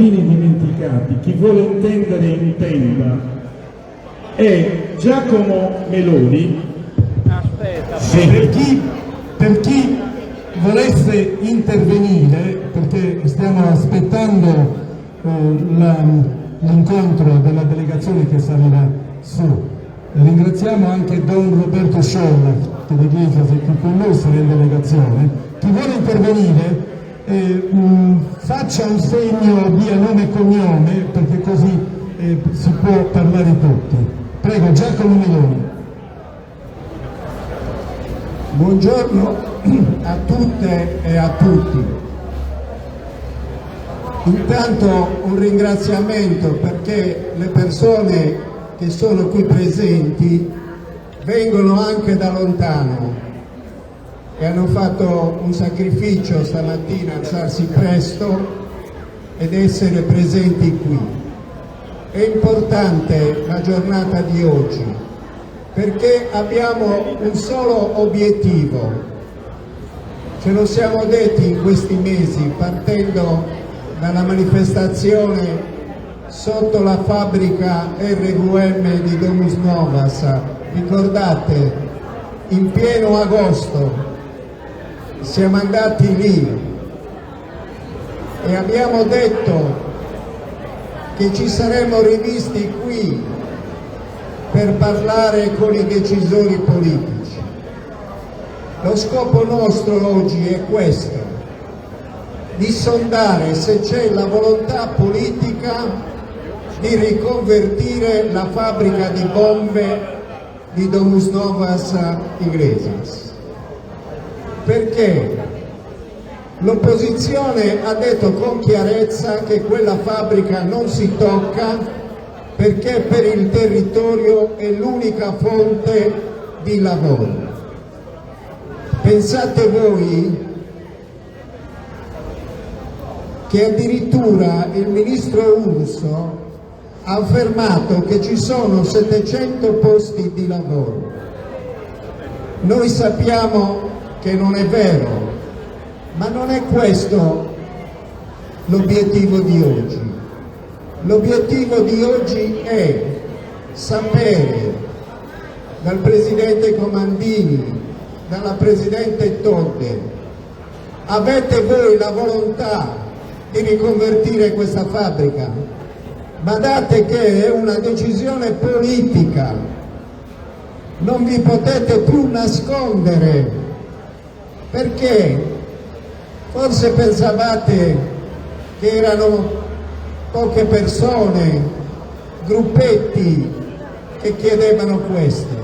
bambini dimenticati, chi vuole intendere intenda, è Giacomo Meloni. Per chi volesse intervenire, perché stiamo aspettando l'incontro della delegazione che salirà su. Ringraziamo anche Don Roberto Sciolla, che dell'Iglesias è qui con noi, sarà in delegazione. Chi vuole intervenire faccia un segno, dia nome e cognome, perché così si può parlare tutti. Prego, Giacomo Meloni. Buongiorno a tutte e a tutti. Intanto un ringraziamento perché le persone che sono qui presenti vengono anche da lontano e hanno fatto un sacrificio stamattina, alzarsi presto ed essere presenti qui. È importante la giornata di oggi perché abbiamo un solo obiettivo. Ce lo siamo detti in questi mesi, partendo dalla manifestazione sotto la fabbrica RVM di Domus Novas. Ricordate, in pieno agosto siamo andati lì e abbiamo detto che ci saremmo rivisti qui per parlare con i decisori politici. Lo scopo nostro oggi è questo, di sondare se c'è la volontà politica di riconvertire la fabbrica di bombe di Domus Novas Iglesias. Perché l'opposizione ha detto con chiarezza che quella fabbrica non si tocca perché per il territorio è l'unica fonte di lavoro. Pensate voi che addirittura il ministro Urso ha affermato che ci sono 700 posti di lavoro. Noi sappiamo che non è vero, ma non è questo l'obiettivo di oggi. L'obiettivo di oggi è sapere dal Presidente Comandini, dalla Presidente Todde, avete voi la volontà di riconvertire questa fabbrica? Badate che è una decisione politica, non vi potete più nascondere, perché forse pensavate che erano poche persone, gruppetti che chiedevano questo,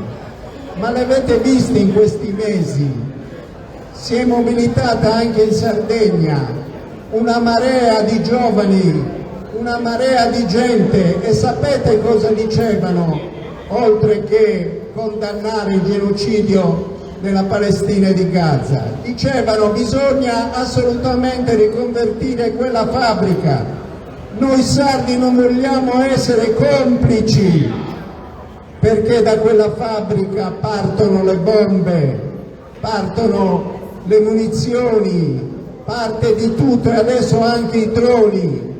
ma le avete viste in questi mesi, si è mobilitata anche in Sardegna una marea di giovani, una marea di gente, e sapete cosa dicevano, oltre che condannare il genocidio della Palestina e di Gaza? Dicevano: bisogna assolutamente riconvertire quella fabbrica, noi sardi non vogliamo essere complici, perché da quella fabbrica partono le bombe, partono le munizioni, parte di tutto, e adesso anche i droni.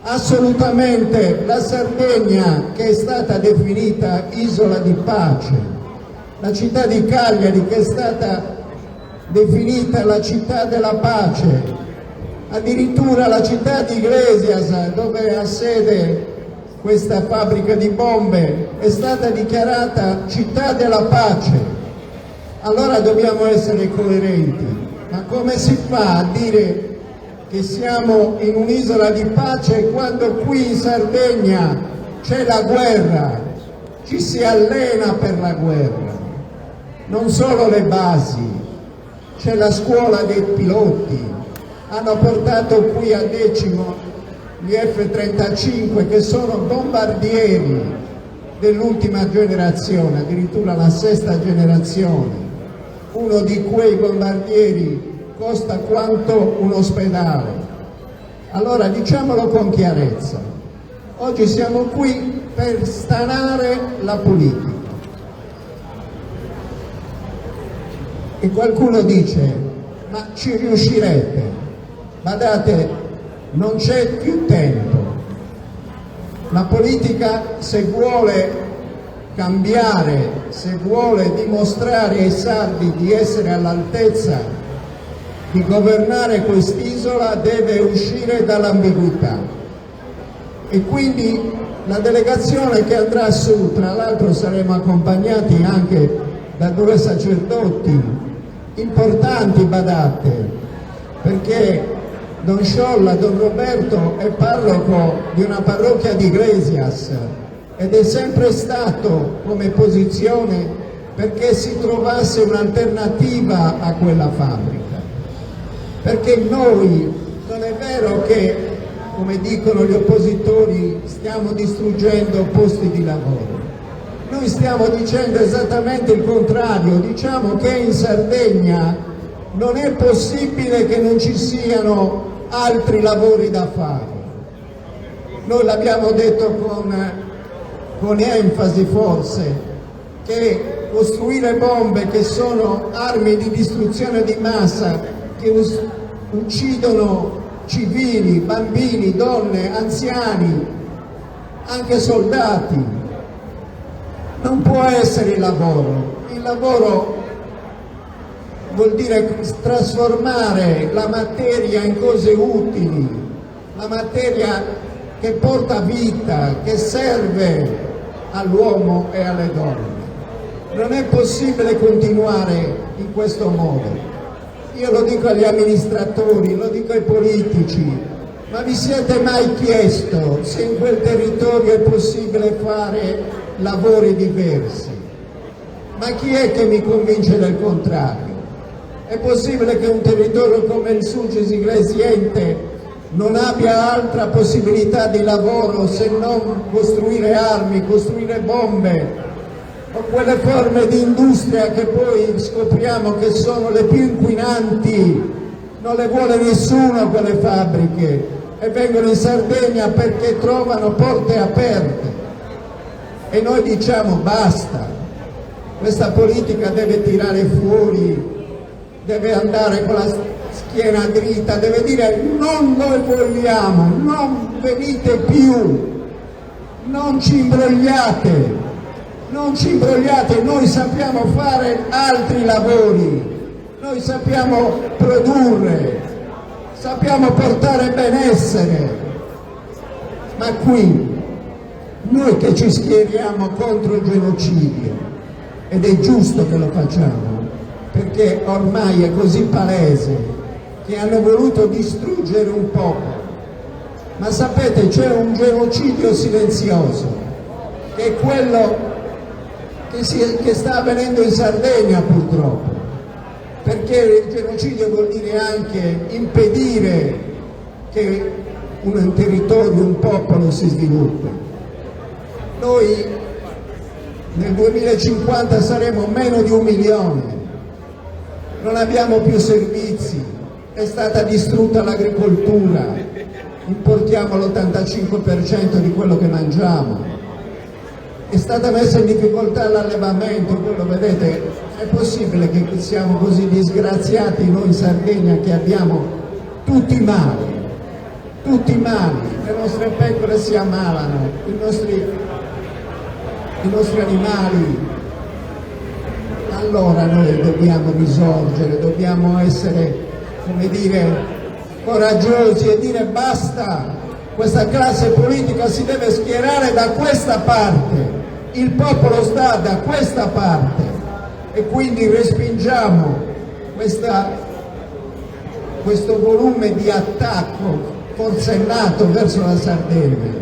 Assolutamente la Sardegna, che è stata definita isola di pace, la città di Cagliari, che è stata definita la città della pace, addirittura la città di Iglesias, dove ha sede questa fabbrica di bombe, è stata dichiarata città della pace. Allora dobbiamo essere coerenti. Ma come si fa a dire che siamo in un'isola di pace quando qui in Sardegna c'è la guerra, ci si allena per la guerra? Non solo le basi, c'è la scuola dei piloti, hanno portato qui a Decimo gli F-35 che sono bombardieri dell'ultima generazione, addirittura la sesta generazione. Uno di quei bombardieri costa quanto un ospedale. Allora diciamolo con chiarezza, oggi siamo qui per stanare la politica. E qualcuno dice: ma ci riuscirete? Badate, non c'è più tempo. La politica, se vuole cambiare, se vuole dimostrare ai sardi di essere all'altezza di governare quest'isola, deve uscire dall'ambiguità. E quindi la delegazione che andrà su, tra l'altro saremo accompagnati anche da 2 sacerdoti importanti, badate, perché Don Sciolla, Don Roberto è parroco di una parrocchia di Iglesias ed è sempre stato come posizione perché si trovasse un'alternativa a quella fabbrica. Perché noi, non è vero che, come dicono gli oppositori, stiamo distruggendo posti di lavoro. Noi stiamo dicendo esattamente il contrario, diciamo che in Sardegna non è possibile che non ci siano altri lavori da fare. Noi l'abbiamo detto con enfasi forse, che costruire bombe che sono armi di distruzione di massa, che uccidono civili, bambini, donne, anziani, anche soldati, non può essere il lavoro. Il lavoro vuol dire trasformare la materia in cose utili, la materia che porta vita, che serve all'uomo e alle donne. Non è possibile continuare in questo modo. Io lo dico agli amministratori, lo dico ai politici, ma vi siete mai chiesto se in quel territorio è possibile fare lavori diversi? Ma chi è che mi convince del contrario? È possibile che un territorio come il Sulcis Iglesiente non abbia altra possibilità di lavoro se non costruire armi, costruire bombe, o quelle forme di industria che poi scopriamo che sono le più inquinanti? Non le vuole nessuno quelle fabbriche e vengono in Sardegna perché trovano porte aperte. E noi diciamo basta, questa politica deve tirare fuori, deve andare con la schiena dritta, deve dire non noi vogliamo, non venite più, non ci imbrogliate. Non ci imbrogliate, noi sappiamo fare altri lavori, noi sappiamo produrre, sappiamo portare benessere, ma qui noi che ci schieriamo contro il genocidio, ed è giusto che lo facciamo, perché ormai è così palese che hanno voluto distruggere un popolo, ma sapete c'è un genocidio silenzioso, che è quello che sta avvenendo in Sardegna purtroppo, perché il genocidio vuol dire anche impedire che un territorio, un popolo si sviluppi. Noi nel 2050 saremo meno di 1 milione, non abbiamo più servizi, è stata distrutta l'agricoltura, importiamo l'85% di quello che mangiamo, è stata messa in difficoltà l'allevamento, quello vedete, è possibile che siamo così disgraziati noi in Sardegna che abbiamo tutti i mali, le nostre pecore si ammalano, i nostri animali. Allora noi dobbiamo risorgere, dobbiamo essere, come dire, coraggiosi e dire basta. Questa classe politica si deve schierare da questa parte, il popolo sta da questa parte e quindi respingiamo questo volume di attacco forsennato verso la Sardegna,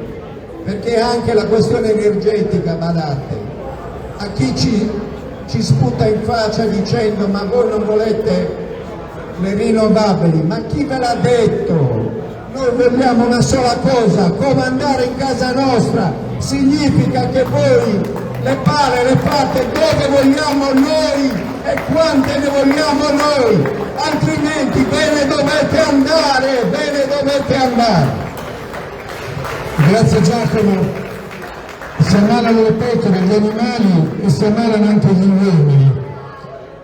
perché anche la questione energetica, badate, a chi ci sputa in faccia dicendo ma voi non volete le rinnovabili, ma chi ve l'ha detto? Noi vogliamo una sola cosa, comandare in casa nostra, significa che voi le pale le fate dove vogliamo noi e quante ne vogliamo noi, altrimenti ve ne dovete andare, Grazie Giacomo. Si ammalano le pecore, gli animali e si ammalano anche gli uomini.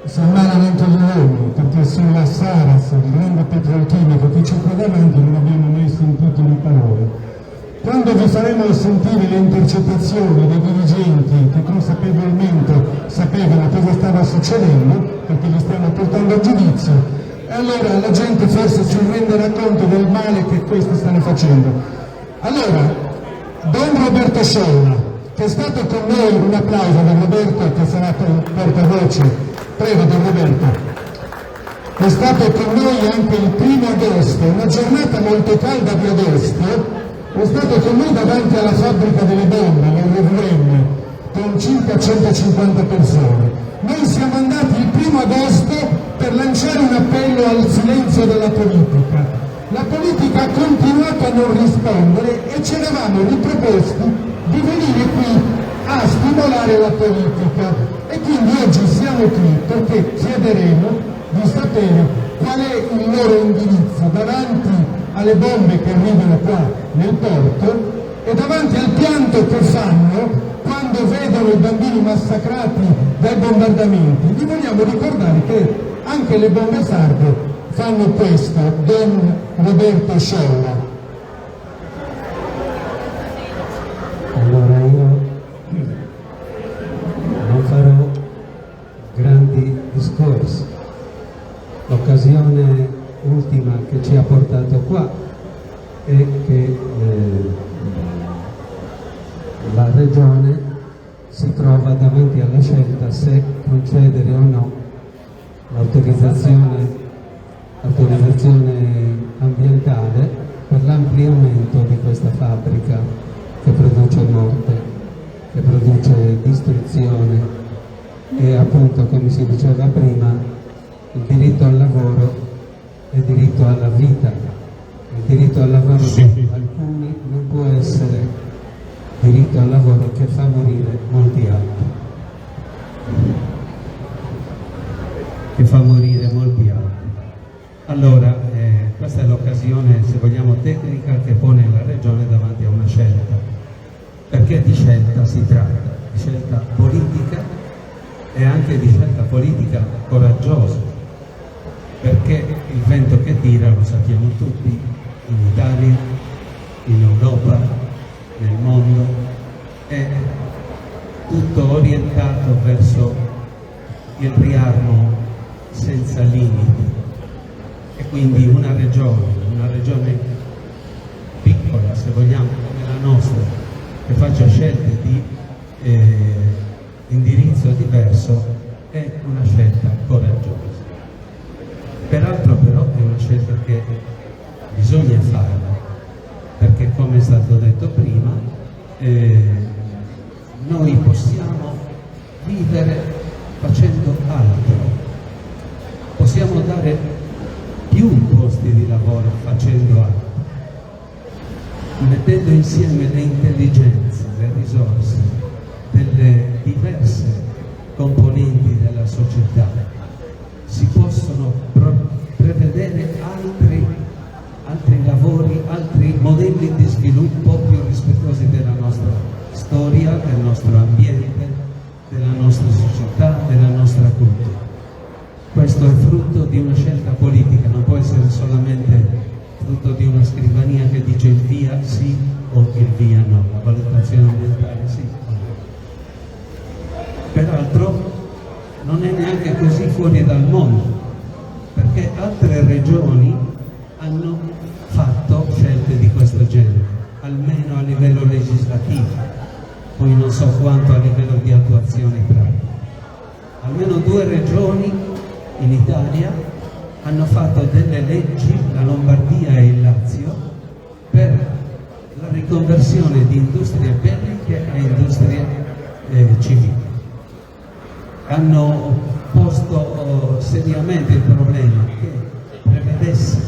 San Malavento di Roma, perché sulla Saras, il grande petrolchimico che ci credeva anche, non abbiamo mai sentito le parole. Quando vi faremo sentire le intercettazioni dei dirigenti che consapevolmente sapevano cosa stava succedendo, perché li stiamo portando a giudizio, e allora la gente forse si renderà conto del male che questi stanno facendo. Allora, Don Roberto Sciolla, che è stato con noi, un applauso a Don Roberto che sarà portavoce, prego Don Roberto, è stato con noi anche il 1° agosto, una giornata molto calda di agosto. È stato con noi davanti alla fabbrica delle bombe, l'RVM, con circa 150 persone. Noi siamo andati il 1° agosto per lanciare un appello al silenzio della politica. La politica ha continuato a non rispondere e ci eravamo riproposti di venire qui a stimolare la politica. E quindi oggi siamo qui perché chiederemo di sapere qual è il loro indirizzo davanti alle bombe che arrivano qua nel porto e davanti al pianto che fanno quando vedono i bambini massacrati dai bombardamenti. Vi vogliamo ricordare che anche le bombe sarde fanno questo. Don Roberto Sciolla. Allora io non farò grandi discorsi. L'occasione ultima che ci ha portato qua è che la Regione si trova davanti alla scelta se concedere o no l'autorizzazione ambientale per l'ampliamento di questa fabbrica che produce morte, che produce distruzione e appunto, come si diceva prima, il diritto al lavoro e il diritto alla vita. Il diritto al lavoro di alcuni non può essere diritto al lavoro che fa morire molti altri. Allora, questa è l'occasione, se vogliamo, tecnica che pone la Regione davanti a una scelta. Perché di scelta si tratta? Di scelta politica e anche di scelta politica coraggiosa. Perché il vento che tira, lo sappiamo tutti, in Italia, in Europa, nel mondo, è tutto orientato verso il riarmo senza limiti. E quindi una regione piccola, se vogliamo, come la nostra, che faccia scelte di indirizzo diverso, è una scelta coraggiosa. Peraltro però è una scelta che bisogna farla, perché come è stato detto prima, noi possiamo vivere facendo altro, possiamo dare più posti di lavoro facendo altro, mettendo insieme le intelligenze, le risorse delle diverse componenti della società. Si possono prevedere altri lavori, altri modelli di sviluppo più rispettosi della nostra storia, del nostro ambiente, della nostra società, della nostra cultura. Questo è frutto di una scelta politica, non può essere solamente frutto di una scrivania che dice il via sì o il via no, la valutazione ambientale sì o no. Peraltro non è neanche così fuori dal mondo, perché altre regioni hanno fatto scelte di questo genere, almeno a livello legislativo, poi non so quanto a livello di attuazione pratica. Almeno 2 regioni in Italia hanno fatto delle leggi, la Lombardia e il Lazio, per la riconversione di industrie belliche a industrie civili. Hanno posto seriamente il problema che prevedesse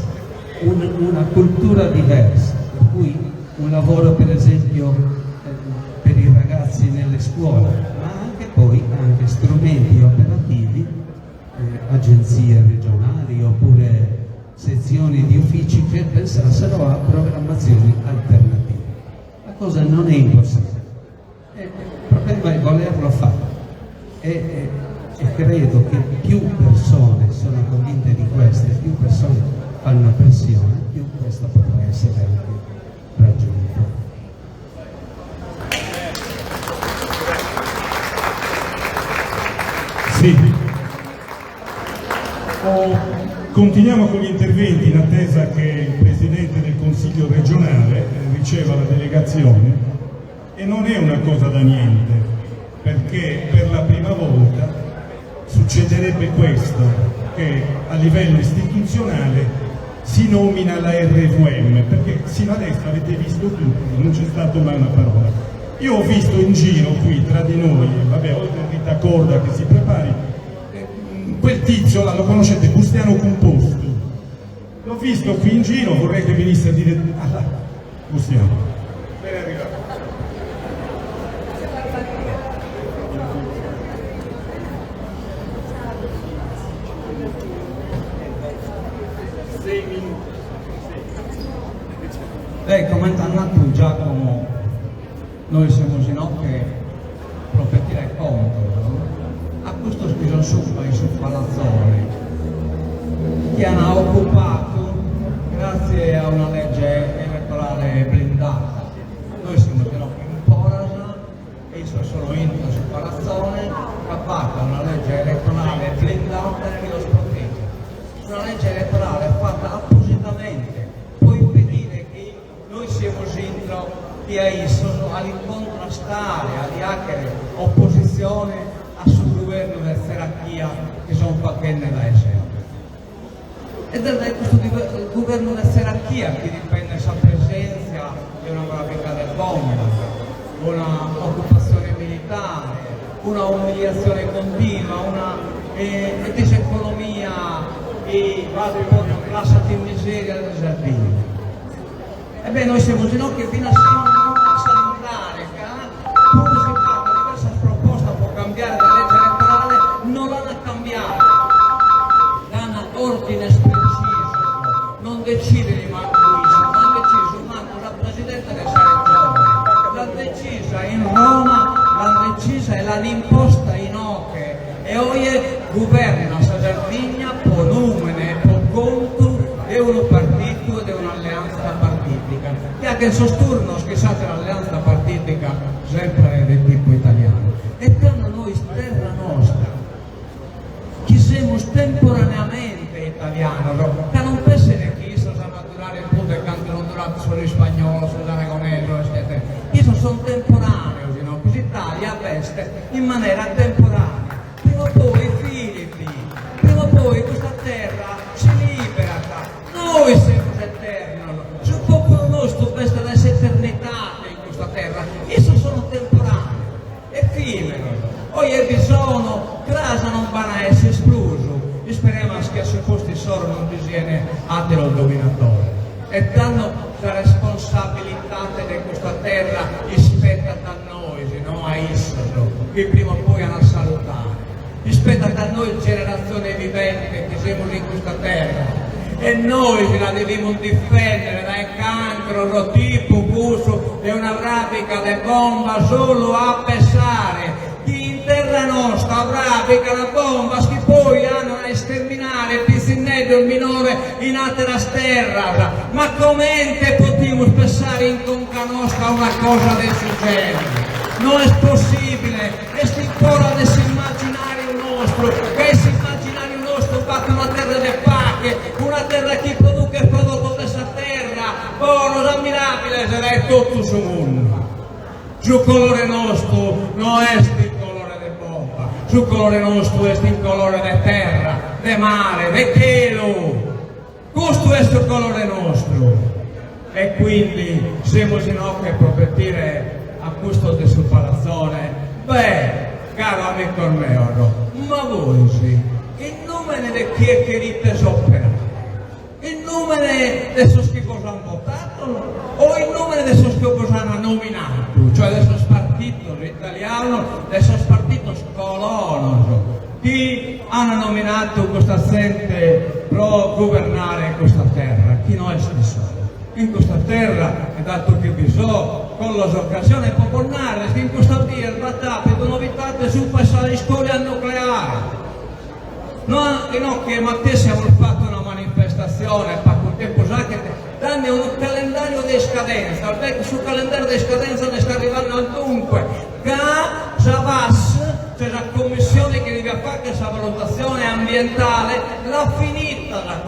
una cultura diversa, per cui un lavoro per esempio per i ragazzi nelle scuole, ma anche poi anche strumenti operativi, agenzie regionali oppure sezioni di uffici che pensassero a programmazioni alternative. La cosa non è impossibile, il problema è volerlo fare e e credo che più persone sono convinte di questo, più persone fanno pressione, più questo potrà essere anche raggiunto. Sì. Continuiamo con gli interventi in attesa che il Presidente del Consiglio regionale riceva la delegazione, e non è una cosa da niente, perché per la prima volta succederebbe questo, che a livello istituzionale si nomina la RVM, perché sino adesso avete visto tutti, non c'è stato mai una parola. Io ho visto in giro qui tra di noi, vabbè, oltre a Rita Corda che si prepari, quel tizio, lo conoscete, Bustiano Composto, l'ho visto qui in giro, vorrei che venisse a dire Bustiano, ben arrivato. Come ha detto Giacomo, noi siamo ginocchia proprietaria contro, a questo schiso su palazzone che hanno occupato grazie a una legge elettorale blindata. Noi siamo ginocchia in Porasa e io sono intro su palazzone, capace una legge elettorale blindata che lo protegge. Una legge elettorale fatta appositamente, può impedire che noi siamo intro che all'incontrastare, all'acere opposizione a sul governo della serachia che sono facendo da essere. Ed è questo governo della serachia che dipende dalla presenza di una grafica del bomba, una occupazione militare, una umiliazione continua, una diseconomia e lasciati in miseria del giardino. Ebbene, noi siamo ginocchia fino a salutare, pure si parla di diverse proposte per cambiare la legge elettorale, non l'hanno cambiata, danno ordine preciso, non decide di Marco Luisa, non ha deciso manco la Presidente della Regione, l'ha decisa in Roma, l'ha decisa e l'hanno imposta in Oche, e oggi governa la Sardegna per numene, per conto di un partito e di un'alleanza partitica, che anche il sosturno scusate l'alleanza partitica sempre del tipo italiano. E per noi terra nostra, che siamo temporaneamente italiani, che non può essere che io a durare il punto che anche non durato solo in spagnolo, solo aragonese, eccetera. Io sono temporaneo, no? Così Italia veste in maniera temporanea. Prima o poi figli, prima o poi questa terra si libera. Noi siamo eterni, sul popolo nostro questa è l'eternità in questa terra, io sono temporaneo, effimero, poi è bisogno, casa non va a essere esploso, e speriamo che se questi solo non diviene atero il dominatore, e danno la responsabilità di questa terra rispetta da noi, no a Issoso, che prima o poi hanno salutare, rispetta da noi generazione vivente che siamo in questa terra. E noi ce la dobbiamo difendere dal cancro, lo tipo, busso e una pratica di bomba solo a pesare. Chi in terra nostra pratica la bomba, che poi hanno a sterminare il pizzinetto il minore in altra terra. Ma come potremmo pensare in conca nostra una cosa del genere? Non è possibile, è ancora dell'immaginario nostro, che l'immaginario nostro fa una terra di pace, una terra che produce il prodotto di questa terra, buono, ammirabile, sarà tutto su mondo. Sul colore nostro non è il colore di bomba, sul colore nostro è il colore di terra, di mare, di cielo. Questo è il colore nostro. E quindi siamo ginocchia per propettire a questo del suo palazzone. Beh, caro amico mio, ma voi sì, in nome di chi è querite sopperare, in nome di ciò che cosa hanno votato o in nome di ciò che cosa hanno nominato, cioè del suo partito italiano, del suo partito colono, chi hanno nominato questa gente pro governare questa terra, chi non è stesso. in questa terra, e dato che vi so, con l'occasione popolare, che in questo dia trattate di novità sul passaggio di scuola nucleare. No, che Matteo abbiamo fatto una manifestazione, per un tempo già che danno un calendario di scadenza, perché sul calendario di scadenza ne sta arrivando al dunque, che Javas, cioè la commissione che deve fare questa valutazione ambientale, l'ha finita la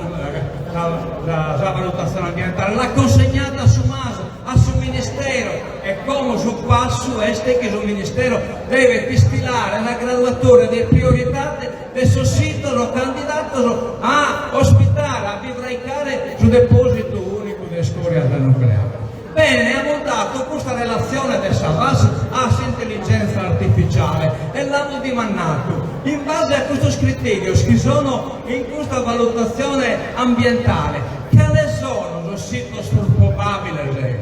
valutazione ambientale, l'ha consegnata su Maso, a suo ministero, e come sul passo è che il ministero deve distillare la graduatura delle priorità del suo sito, lo candidato a ospitare, a vibraicare sul deposito unico di scoria del nucleare. Bene, abbiamo dato questa relazione del Savas all'intelligenza artificiale e l'hanno dimandato. In base a questo criterio che sono in questa valutazione ambientale, quali sono i siti probabili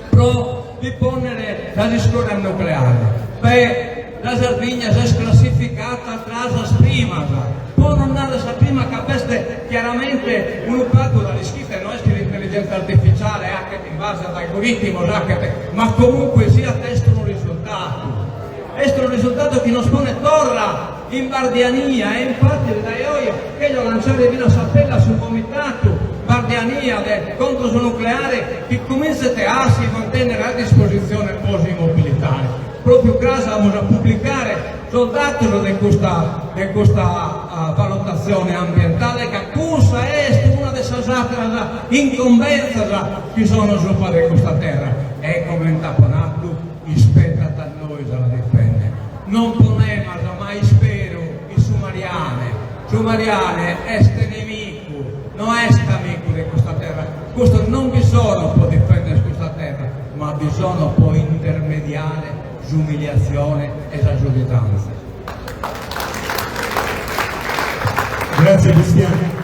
pro di ponere la scoria nucleare? Beh, la Sardegna è classificata tra le prime, poi non ha la prima che chiaramente un impatto dalle scritte non è che l'intelligenza artificiale anche in base ad algoritmi, ma comunque sia testo un risultato. Questo è un risultato che non spone torra in Bardiania, e infatti da io che io lanciare vino a Sapella sul comitato Bardiania contro il nucleare che comincia a si mantenere a disposizione posi mobilitari. Proprio grazie a pubblicare soltanto di questa valutazione ambientale che questa è una delle altre incombenze che sono sopra di questa terra, e come in taponato spetta da noi la difende. Non ponema mai spero i sumariane este nemico, non è amico di questa terra. Questo non bisogna può difendere questa terra, ma bisogna può intermediare l'umiliazione e la giudicanza. Grazie Cristiano.